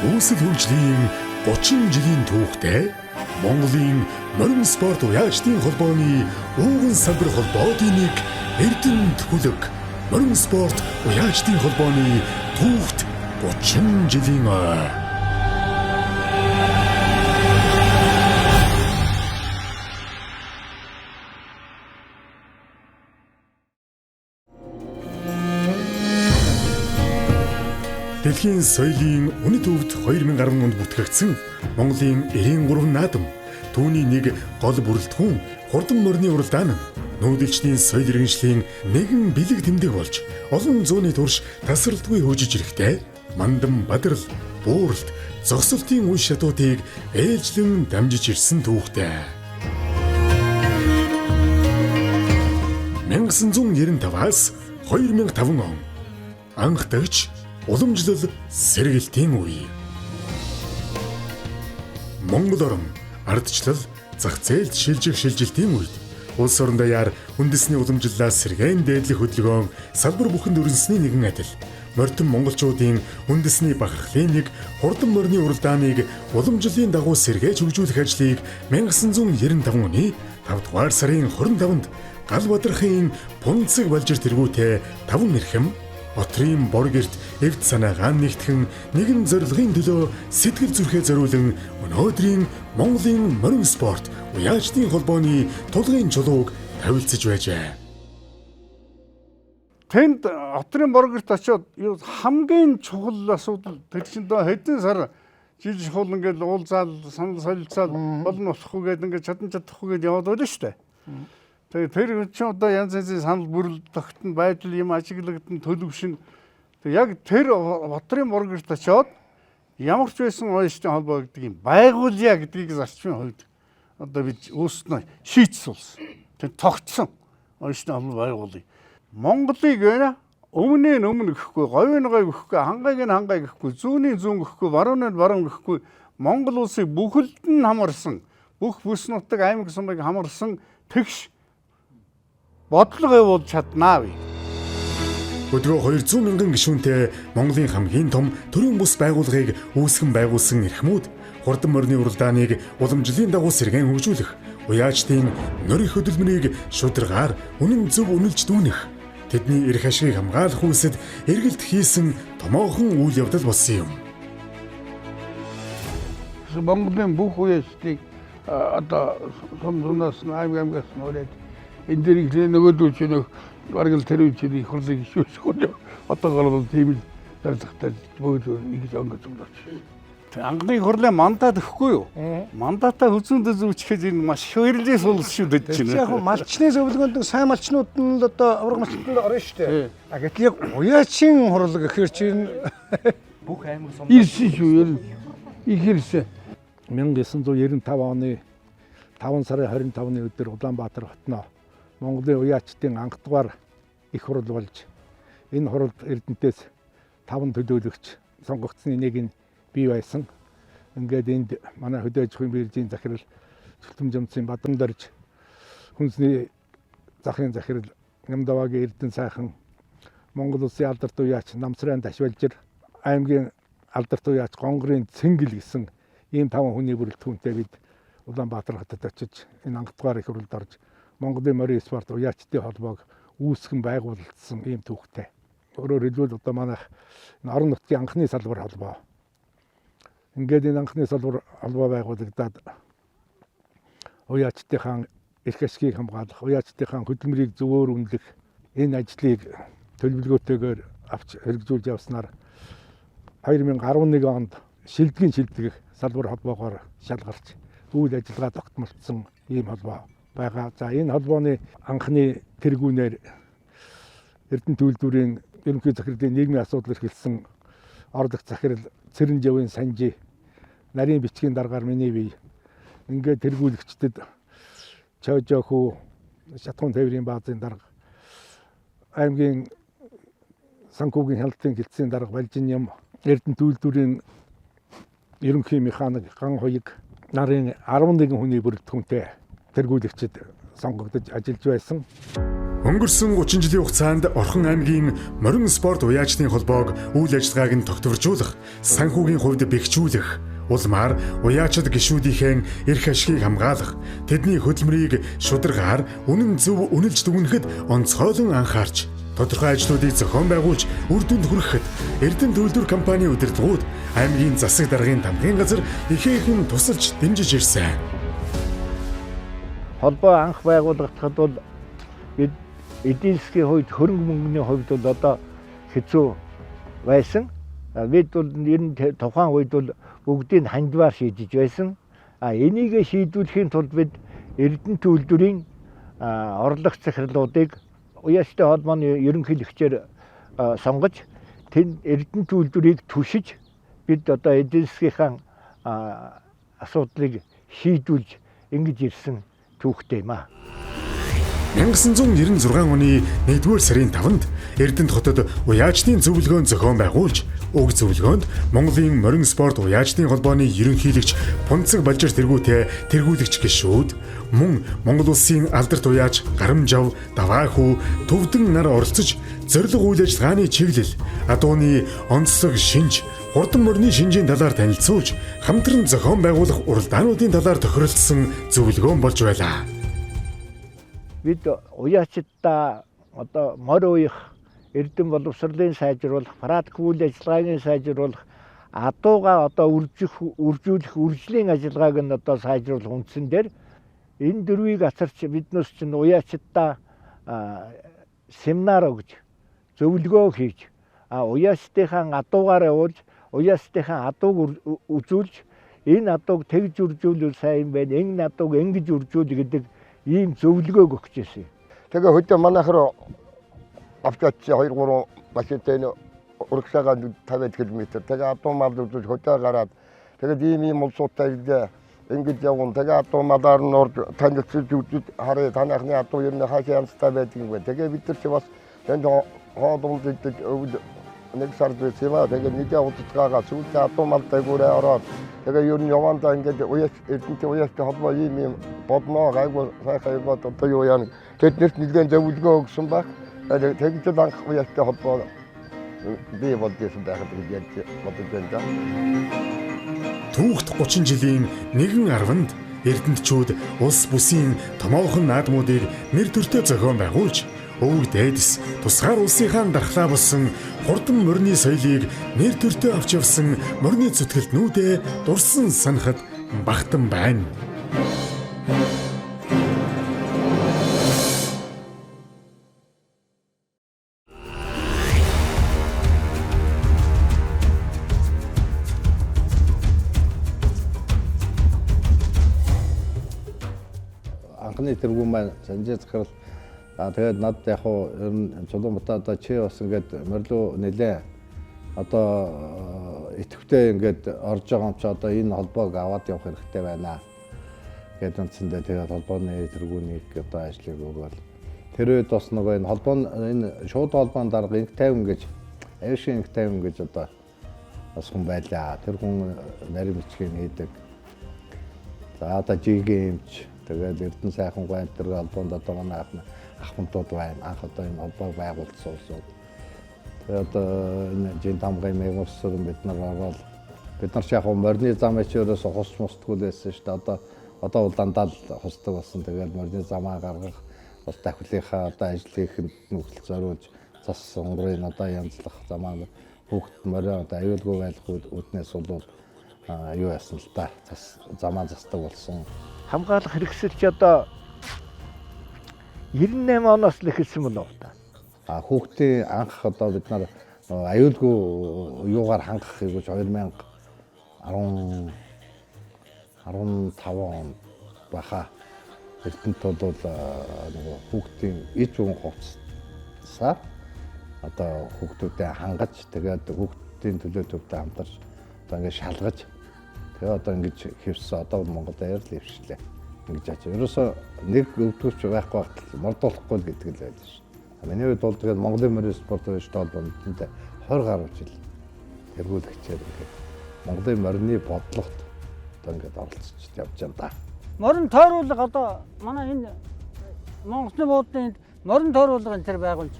Үүсэл хөгжлийн 30 жилийн түүхтэй Монголын морин спорт уяачдын холбооны өвгөн салбар холбоотын нэг эрдэм төлөг морин спорт уяачдын холбооны түүхт 30 жилийн ой. Дэлхийн соёлын үнэт өвд 2010 онд бүтгэгдсэн Монголын 93 наадам түүний нэг гол бүрэлдэхүүн хурдан морины уралдаан нь нүүдэлчдийн соёл иргэншлийн нэгэн бэлэг тэмдэг болж олон зууны турш тасралтгүй хөгжиж ирэхдээ мандан бадрал, бууралт, зогсолтын үе шатуудыг ээлжлэн дамжиж ирсэн түүхтэй. 1995-аас 2005 он анх дагч уламжлал сэргэлтийн үе. Монгол орн ардчлал зах зээлд шилжих шилжилтийн үед улс орон даяар үндэсний уламжлалаас сэргээн дээдлэх хөдөлгөөн салбар бүхэнд өрнөсний нэгэн адил морьтон монголчуудын үндэсний бахархлын нэг хурдан морины уралдааныг уламжлалын дагуу сэргээж хөгжүүлэх ажлыг 1995 оны 5 дугаар сарын 25-нд Галбадрахын Пунцэг Балжир тэргүүтээ 5 нэрхэм Отрын боргерт эвд санаагаа нэгтгэн нэгэн зорилгын төлөө сэтгэл зүрхээ зориулан өнөөдрийн Монголын морин спорт уяачдын холбооны тулгын чулууг тавилцаж байжээ. Тэнд Отрын боргерт очиод хамгийн чухал асуудал тэр чинь хэдэн сар жил шуул ингээл уулзаал санал солилцаал болно болохгүй гэдэг ингээд чадахгүй гэдээ яваад байлаа шүү дээ. Тэгээ тэр чинь одоо янз янзын санал бүрэл тогтно байдал юм ажиглагдсан төлөвшин. Тэг яг тэр Отрын боргерт очиод ямар ч байсан уяачдын холбоо гэдэг юм байгуулъя гэдгийг зарчмын хувьд одоо бид өөрсдөө шийдсэн. Тэр тогтсон уяачдын холбоо байгуулъя. Монголыг өмнө гэхгүй, говийн гэхгүй, хангайг гэхгүй, зүүнийн зүүн гэхгүй, баруун гэхгүй Монгол улсыг бүхэлд нь хамарсан, бүх бүс нутаг аймаг сумыг хамарсан тэгш бодлого явуулж чаднаа вэ. Өдгөө 200 мянган гишүүнтэй Монголын хамгийн том төрийн бус байгууллагыг үүсгэн байгуулсан эрхмүүд хурдан морины уралдааныг уламжлалын дагуу сэргээн хөгжүүлэх, уяачдын нөрөх хөдөлмөрийг шударгаар үнэн зөв үнэлж дүүнэх, тэдний эрх ашигыг хамгаалах үйлсэд эргэлт хийсэн томоохон үйл явдал болсон юм. Монголын бүх уяачдыг одоо сумнаас аймагаас нөрөөд энэ дэрийг нөгөөдөл чинь бараг л тэр үеийн их хурлыг шүүсгүүл одоогоор бол тийм л зорилготой бүгд нэг л өнгөж байна. Анхны хурлын мандат өгөхгүй юу? Мандатаа хүзүүндээ зүүчгээд энэ маш хөөрлөөс улс шүү дээ чинь. Яг малчны зөвлөгөөнд сайн малчнууд нь л одоо авраг малчнууд орно шүү дээ. А гэтэл яг уяачин хурлаг гэхэр чинь бүх аймаг сум ирсэн шүү. Ихэрсэн. 1995 оны 5 сарын 25-ны өдөр Улаанбаатар хотноо Монголын уяачдын анх дугаар их хурал болж энэ хуралд Эрдэнэтээс 5 төлөөлөгч сонгогдсны нэг нь бий байсан. Ингээд энд манай хөдөө аж ахуйн биржийн захирал Чултам Жамцын Бадан дорж хүнсний захын захирал Нямдавагийн Эрдэнэ сайхан Монгол улсын алдарт уяач Намсрын Дашвалжир аймгийн алдарт уяач Гонгорын Цэнгэл гэсэн ийм 5 хүний бүрэлдэхүүнтэй бид Улаанбаатар хотод очиж энэ анх дугаар их хуралд орж Монголын морин спорт уяачдын холбоог үүсгэн байгуулсан ийм түүхтэй. Өөрөөр хэлбэл одоо манайх орон нутгийн анхны салбар холбоо. Ингээд энэ анхны салбар холбоо байгуулагдаад уяачдынхаа эрх ашигыг хамгаалах, уяачдынхаа хөдөлмөрийг зөвөөр үнэлэх энэ ажлыг төлөвлөгөөтэйгээр авч хэрэгжүүлж явснаар 2011 онд шилдэг салбар холбоогоор шалгарч үйл ажиллагаа тогтмолцсон ийм холбоо байгаа. За энэ холбооны анхны тэргүүнээр Эрдэнэ төлөвлөрийн ерөнхий захирлын нийгмийн асуудал эрхэлсэн орлогч захирал Цэрэнжавын Санжи нарийн бичгийн дараагаар миний бие ингээд тэргүүлэгчдэд Чойжоху Шатхуун тээврийн баазын дарга аймгийн санхүүгийн хяналтын хэлтсийн дарга Балжин Эрдэнэ төлөвлөрийн ерөнхий механик Ган Хоёг нарын 11 хүний бүрэлдэхүүнтэй тэргүүлэгчид сонгогдож ажиллаж байсан. Өнгөрсөн 30 жилийн хугацаанд Орхон аймгийн морин спорт уяачны холбоог үйл ажиллагааг нь тогтворжуулах, санхүүгийн хувьд бэхжүүлэх, улмаар уяачид гишүүдийнхээ эрх ашигыг хамгаалах, тэдний хөдөлмөрийг шударгаар үнэн зөв үнэлж дүгнэхэд онцгойлон анхаарч, тодорхой ажлуудыг зохион байгуулж үр дүнд хүрэхэд Эрдэнэ төлөвлөлт компани удирдлагууд аймгийн засаг даргын тамгын газар ихээхэн тусалж дэмжиж ирсэн. холбоо анх байгуулагдахад бол бид эдийн засгийн хувьд хөрөнгө мөнгөний хувьд бол одоо хэцүү байсан. Бид бол ер нь тухайн үед бол бүгдийг хандвар шийдэж байсан. Энийг шийдвэрлэхийн тулд бид Эрдэнэ төлөвлөрийн орлого захирлуудыг уяачтай холбооны ерөнхийлөгчөөр сонгож тэнд Эрдэнэ төлөвлөрийг түшиж бид одоо эдийн засгийнхаа асуудлыг шийдвүүлж ингэж ирсэн түүхтэй юм аа. 1996 оны 1-р сарын 5-нд Эрдэнэт хотод уяачны зөвлөгөөн зохион байгуулж, уг зөвлөгөөнд Монголын морин спорт уяачны холбооны ерөнхийлөгч Пунцэг Балжир тэргүүтэй тэргүүлэгч гишүүд, мөн Монгол улсын алдарт уяач Гарамжав, Даваахүү, Төвдөн нар оролцож, зорилго үйл ажиллагааны чиглэл, адууны онцлог шинж, хурдан морины шинжийн талаар танилцуулж, хамтран зохион байгуулах уралдаануудын талаар тохиролцсон зөвлөгөөн болж байлаа. Бид уяачдаа одоо морь уух, эрдэм боловсролын сайжруулах, практик үйл ажиллагааг сайжруулах, адуугаа одоо үржүүлэх, үржлийн ажиллагааг нь одоо сайжруулах үндсэн дээр энэ дөрвийг асарч биднээс чинь уяачдаа семинар өгж, зөвлөгөө хийж, уяачдынхаа адуугаар явуулж, уяачдынхаа адууг үзүүлж, энэ адууг тэгж үржүүлвэл сайн байна, энэ адууг ингэж үржүүл гэдэг ийм зөвлөгөө өгч ирсэн. Тэгээ хөдөө манайхаар авчаач 2-3 машинтай урагшаага 50 км. Тэгээ адуу мал үзүүлж хөдөө гараад тэгээд ийм улсуудтай ингэж явган. Тэгээ адуу малаар нь орж танилцуулж үзэж харъя танайхны адуу ер нь хаашаа янзтай байдаг юм бэ. Тэгээ бид нар ч бас энд хоолунд идэж нэг сар байсан юм аа. Тэгээ нэг удаагаа сүүлдээ адуу малтай гүрээ ороод тэгээ ер нь явандаа ингэж Эрдэнэт уяачтай холбоо ийм бодноо гайгүй сайхан юм одоо юу яана. Тэднэрт нэгэн зөвлөгөө өгсөн баг. Тэгж л анх уяачтай холбоо бий болсон байхад гэж бодож байна. Түүхт 30 жилийн 1.10-нд Эрдэнэтчүүд улс бүсийн томоохон наадмуудыг нэр төртөө зохион байгуулж, өвөг дээдэс тусгаар улсынхаа дархлаа болсон хурдан морины соёлыг нэр төртөө авч явсан морины зүтгэлтнүүдээ дурсан санахад багтан байна. Анхны тэргүүн маань санжаа захирал тэгээд над яг хуу ер нь Чулуунбатаа одоо чи бас ингээд морилуу нэлээ одоо идэвхтэй ингээд орж байгаа юм чи одоо энэ холбоог аваад явах хэрэгтэй байна гэдэг үндсэндээ тэгээд холбооны тэргүүнийг одоо ажлыг өгөөл. Тэр үед бас нөгөө энэ холбоо энэ шууд холбоон дарга инх тайван гэж авшин инх тайван гэж одоо бас хүн байлаа. Тэр хүн нарийн бичгийн хийдэг. За одоо жигэмч тэгээд Эрдэнэ сайхан гоо энэ холбоонд одоо манай ахмадууд байна. Анх одоо энэ холбоог байгуулсан улсууд. Тэгээд одоо энэ жин тамгын мэгмөсөр бид нар ороод бид нар ч яг морины зам ачаараас хосч мостгүй байсан шүү дээ. Одоо бол дандаа л хосдог болсон. Тэгээд морины замаа гаргах бас дахилынхаа одоо ажлыг нөхцөл зориулж цас сонгорын одоо янзлах замаа бүгд морин одоо аюулгүй байх үүднээс бол юу яасан л та цас замаа застдаг болсон. Хамгаалах хэрэгсэл ч одоо 98 оноос л эхэлсэн мөн үү та. Хүүхдийн анх одоо бид нар аюулгүй юугаар хангахыг гэж 2015 он баха Эрдэнэт бол нөгөө хүүхдийн иж уун хувцсаар одоо хүүхдүүдэд хангаж тэгээд хүүхдийн төлөө төвтэй хамтарч одоо ингээд шалгаж тэгээд одоо ингэж хэвссэн одоо Монгол аяар л хэвшлээ. Ингэж аач. Ерөөсөө нэг өвдөгч байхгүй багтал мордуулахгүй л гэдэг л байлаа шүү. Миний хувьд бол тэгээд Монголын морин спорт уяачтай холбоонд 20 гаруй жил тэргүүлэгчээр ингээд Монголын морины бодлогот одоо ингээд оролцож явж байна да. Морин тойруулга одоо манай энэ Монголын буудлын морин тойруулгын тэр байгуулж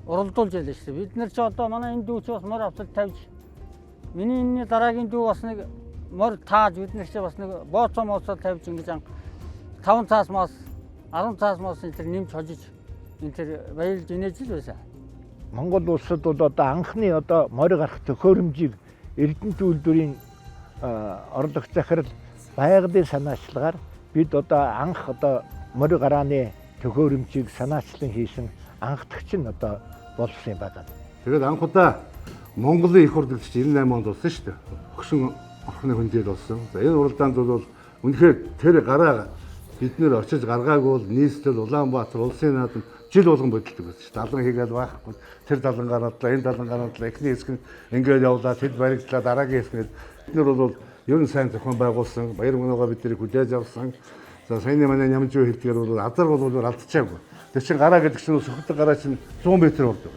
уралдуулж байлаа шүү дээ. Бид нар ч одоо манай энэ дүүч бас мор авсал тавьж миний энэ дараагийн дүү бас нэг мор тааж бид нар ч бас нэг бооцоо моцоо тавьж ингэж 5 цаас мас 10 цаас мас энэ тэр нэмж хожиж энэ тэр баялж инээж л байсан. Монгол улсад бол одоо анхны одоо морь гарах төхөөрөмжийг Эрдэнэт үйлдвэрийн орлогч захирал байгалийн санаачлагаар бид одоо анх одоо морь гарааны төхөөрөмжийг санаачлан хийсэн анхдагч нь одоо болсон юм байна. Тэгээд анх удаа Монголын их хурлч 98 онд болсон шүү дээ. Хөгшин орхны хүндээл болсон. За энэ уралдаанд бол үнэхээр тэр гараа бид нэр очиж гаргаагүй бол нийслэл Улаанбаатар улсын наадам жил болгон бодолдог байсан шүү дээ. Далан хийгээл байхгүй. Тэр далан гараадлаа, энэ далан гараадлаа, эхний хэсэг нь ингээд явлаа, тэд баригдлаа, дараагийн хэсэг нь бид нар бол ерөн сайн зохион байгуулсан, баяр мөнөөгөө бид нарыг хүлээж авсан. За саяны манай нямжуу хэлдгээр бол азар бол алдчихаагүй. Тэр чин гараа гэдэг чинь сөхөдөг гараа чинь 100 м болдог.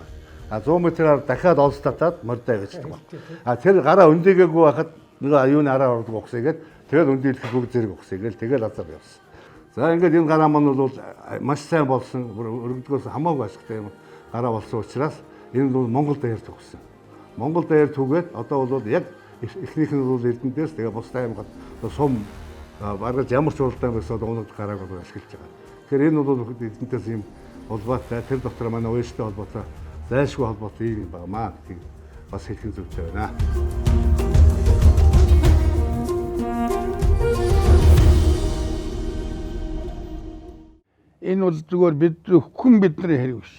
А 100 м-аар дахиад олс татаад мордоо гэждэг байна. А тэр гараа өндийгээгүй байхад нөгөө аюуны араа ордог ухсайгээд тэгэл өндийлэх бүгд зэрэг ухсайгээл тэгэл азар явсан. За ингээд энэ гараа маань бол маш сайн болсон, өргөдгөөс хамаагүй ашигтай юм гараа болсон учраас энэ бол Монгол даяар төгссөн. Монгол даяар түгээд одоо бол яг эхнийх нь бол Эрдэнэтээс тэгээ бусдаа аймагт сум бараг ямар ч уралдаан байсан унагд гарааг бол ашиглаж байгаа. Тэгэхээр энэ бол Эрдэнэтээс юм холбоотой тэр дотор манай уяжтай холбоотой зайлшгүй холбоотой юм байна маа гэдгийг бас хэлэх зүйтэй байна. Энэ бол зүгээр бид хүн бидний хэрэг биш.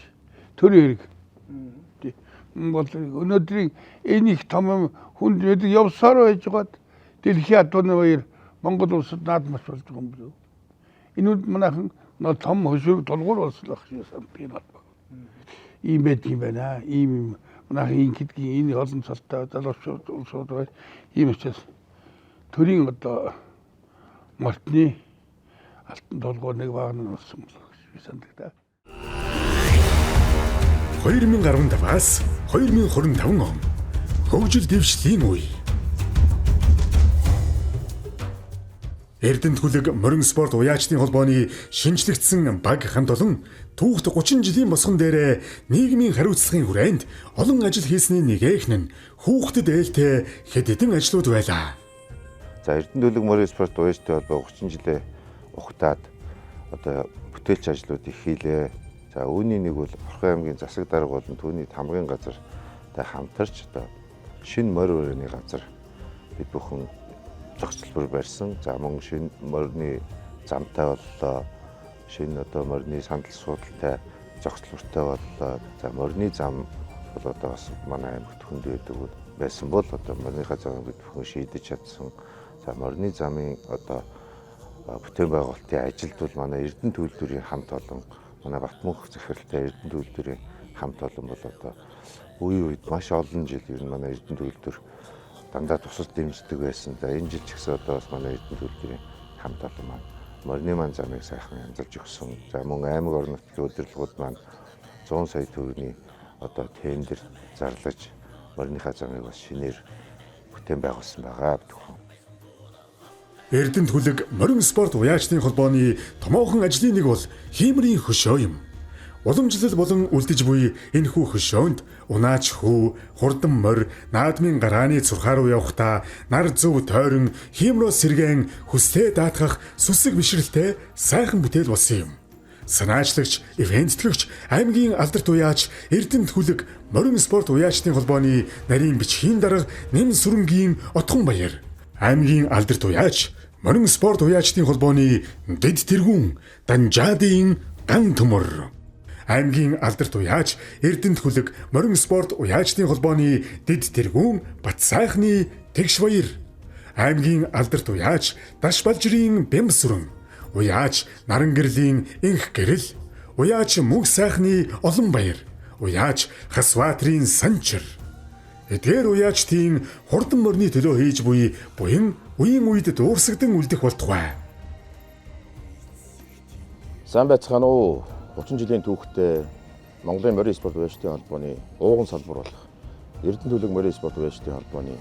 Төрийн хэрэг. Бол өнөөдрийн энэ их том хүнд явсаар байж байгаад дэлхийн адууны баяр Монгол улсад наадмаш болж байгаа юм билүү. Энэ манайхан том хөшөөг тулгуур болслох гэсэн би бат. Ийм байт юм байна. Ийм манайхан гэдгийг энэ олон цалтай залуучууд улсууд байна. Ийм учраас төрийн одоо мартны алтан толгой нэг баг нь болсон гэж санагдав. 2015-аас 2025 он хөгжил дэвшлийн үе. Эрдэнэт хүлэг морин спорт уяачдын холбооны шинжлэгдсэн баг хамт олон түүхт 30 жилийн босгон дээрээ нийгмийн хариуцлагын хүрээнд олон ажил хийсний нэгээх нь хүүхдэд ээлтэй хэд хэдэн ажлууд байлаа. За Эрдэнэт хүлэг морин спорт уяачдын холбоо 30 жилээ ухтаад одоо бүтээлч ажлууд их хийлээ. За үүний нэг бол Орхон аймгийн засаг дарга болон түүний тамгын газартай хамтарч одоо шинэ морь өрөөний газар бид бүхэн зохицлбор барьсан. За мөн шинэ морины замтай боллоо. Шинэ одоо морины сандал суудалтай зохицлбортой боллоо. За морины зам бол одоо бас манай аймагт хүнд байдаг байсан бол одоо мориныхаа замыг бид бүхэн шийдэж чадсан. За морины замын одоо бүтээн байгуулалтын ажилд бол манай Эрдэнэт үйлдвэрийн хамт олон манай Батмөнх захиралтай Эрдэнэт үйлдвэрийн хамт олон бол одоо үе үед маш олон жил ер нь манай Эрдэнэт үйлдвэр дандаа тусал дэмждэг байсан. За энэ жил ч гэсэн одоо бас манай Эрдэнэт үйлдвэрийн хамт олон маань морины маань замыг сайхан янзалж өгсөн. За мөн аймаг орон нутгийн удирдлагууд маань 100 сая төгрөгийн одоо тендер зарлаж мориныхаа замыг бас шинээр бүтээн байгуулсан байгаа бүхэн. Эрдэнэт хүлэг морин спорт уяачдын холбооны томоохон ажлын нэг бол хиймрийн хөшөө юм. Уламжлал болон үлдэж буй энэхүү хөшөөнд унаач хүү, хурдан морь, наадмын гарааны цурхаа руу явахдаа нар зөв тойрон хиймроо сэргэн хүслээ даатгах сүсэг бишрэлтэй сайхан бүтээл болсон юм. Санаачлагч, ивентлэгч, аймгийн алдарт уяач Эрдэнэт хүлэг морин спорт уяачдын холбооны нарийн бичгийн дарга Нэм Сүрэнгийн Отхон баяр. Аймгийн алдарт уяач морин спорт уяачдын холбооны дэд тэргүүн Данжаадын ган төмөр. Аймгийн алдарт уяач Эрдэнэт хүлэг морин спорт уяачдын холбооны дэд тэргүүн Батсайхны тэгш баяр. Аймгийн алдарт уяач Дашбалжирын Бямсүрэн. Уяач Нарангэрлийн Инх гэрэл. Уяач Мөнх сайхны Олон баяр. Уяач Хасваатрын Санчир. Эдгээр уяачдын хурдан морины төлөө хийж буй буян үеийн үед дуурсагдан үлдэх болтугай. Сайн байцгаана уу. 30 жилийн түүхтэй Монголын морин спорт уяачдын холбооны ууган салбар болох Эрдэнэт хүлэг морин спорт уяачдын холбооны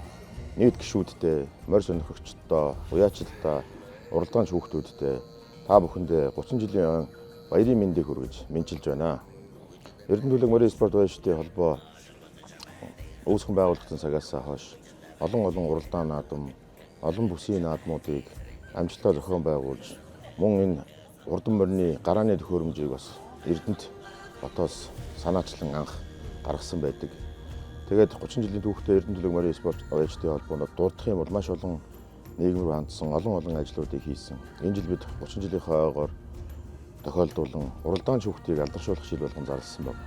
нийт гишүүдтэй, морь сонирхогчдоо, уяачдаа, уралдаан шүүхтүүдтэй та бүхэндээ 30 жилийн баярын мэндийг хүргэж мэдчилж байна. Эрдэнэ морин спорт баяжтын холбоо үүсгэн байгуулагдсан цагаас хойш олон уралдаан наадам, олон бүсийн наадмуудыг амжилтаар зохион байгуулж, мөн энэ урдан морины гарааны төхөөрөмжийг бас Эрдэнэт хотоос санаачлан анх гаргасан байдаг. Тэгээд 30 жилийн түүхтэй Эрдэнэ морин спорт баяжтын холбоонд дурдах юм бол маш олон нийгэм рүү хандсан олон ажлуудыг хийсэн. Энэ жил бид 30 жилийнхаа ойгоор тохиолдуулан уралдаан шүүхтийг алдаршуулах жил болгон зарласан байна.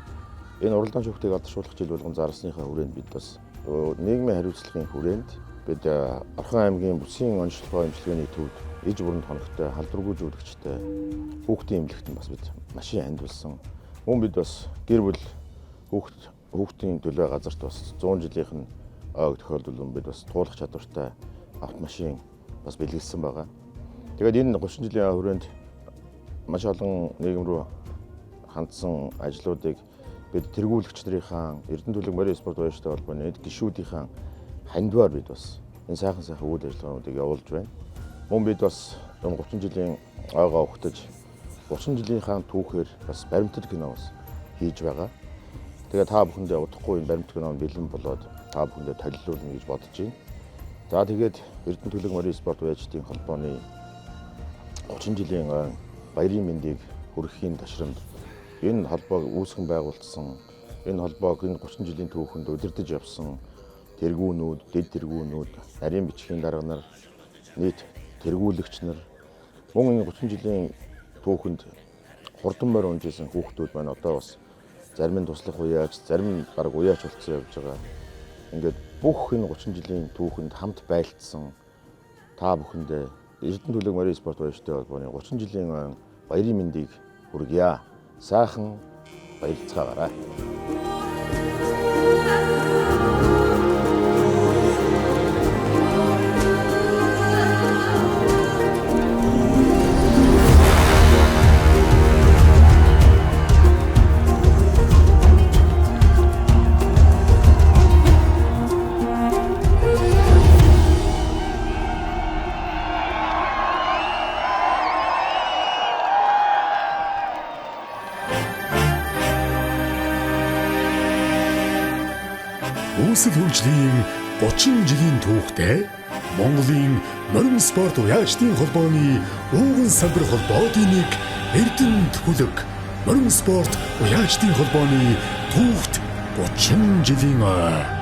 Энэ уралдаан шүүхтийг алдаршуулах жил болгон зарлсныхаа хүрээнд бид бас нийгмийн хариуцлагын хүрээнд бид Орхон аймгийн бүсийн онцлогоо имчилгээний төвд иж бүрэн хоногтой халдваргүйжүүлэгчтэй хүүхдийн эмнэлэгт бас бид машин хандвалсан. Мөн бид бас гэр бүл хүүхдийн төлөө газарт бас 100 жилийнх нь ойг тохиолдуулан бид бас туулах чадвартай автомашин бас бэлгэлсэн байгаа. Тэгээд энэ 30 жилийн хүрээнд маш олон нийгэм рүү хандсан ажлуудыг бид тэргүүлэгч нарынхаа Эрдэнэ морин спорт баяжтай холбооны эд гишүүдийнхаа хандваар бид бас энэ сайхан үйл ажиллагаануудыг явуулж байна. Мөн бид бас 30 жилийн ойгоо ухтаж 30 жилийнхаа түүхээр бас баримтат кино бас хийж байгаа. Тэгээ та бүхэндээ удахгүй энэ баримт кино бэлэн болоод та бүхэндээ толилуулна гэж бодож байна. За тэгээд Эрдэнэ морин спорт баяжтын холбооны 30 жилийн баярын мэндийг хүргэхийн ташрамд энэ холбоог үүсгэн байгуулсан, энэ холбоог энэ 30 жилийн түүхэнд удирдах явсан тэргүүнүүд, дэд тэргүүнүүд, нарийн бичгийн дарга нар, нийт тэргүүлэгч нар, мөн энэ 30 жилийн түүхэнд хурдан морь унжсэн хүүхдүүд маань одоо бас зарим нь туслах уяач, зарим нь баг уяач болцсон явж байгаа. Ингээд бүх энэ 30 жилийн түүхэнд хамт байлдсан та бүхэндээ Эрдэнэ морин спорт баяжтай холбооны 30 жилийн баярын мэндийг хүргье. Сайхан баярлцгаагаарай. Үүсэл хөгжлийн 30 жилийн түүхтэй Монголын морин спорт уяачдын холбооны ууган салбар холбоодын нэг Эрдэнэ морин спорт уяачдын холбооны түүхт 30 жилийн